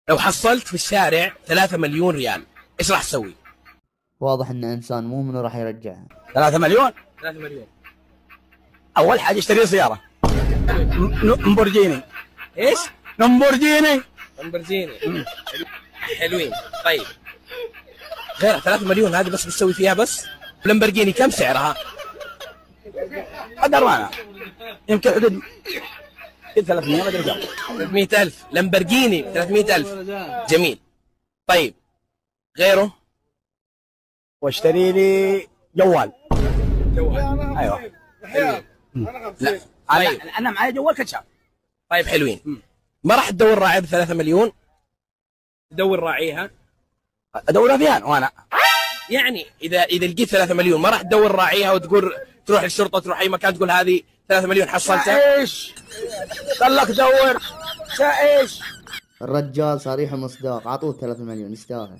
لو حصلت في الشارع 3 مليون ريال ايش راح تسوي؟ واضح انه انسان مؤمن وراح يرجعها. 3 مليون 3 مليون. اول حاجه اشتري سياره لامبورجيني. ايش؟ لامبورجيني. لامبورجيني. حلوين. طيب غير 3 مليون هذه بس بتسوي فيها بس؟ لامبورجيني كم سعرها؟ قدر معنا يمكن حدود 300 ما ادري كم. 300,000 لامبورجيني 300,000. جميل. طيب غيره؟ واشتري لي جوال. جوال. ايوه. حلوين. لا طيب. انا معي جوال كشاف. طيب حلوين. ما راح تدور راعي ب 3 مليون؟ تدور راعيها؟ ادورها فيها وانا يعني اذا لقيت 3 مليون ما راح تدور راعيها وتقول تروح للشرطه تروح اي مكان تقول هذه 3 مليون حصلتها؟ ايش؟ خلك دور. ايش؟ الرجال صريح ومصداق، اعطوه 3 مليون يستاهل.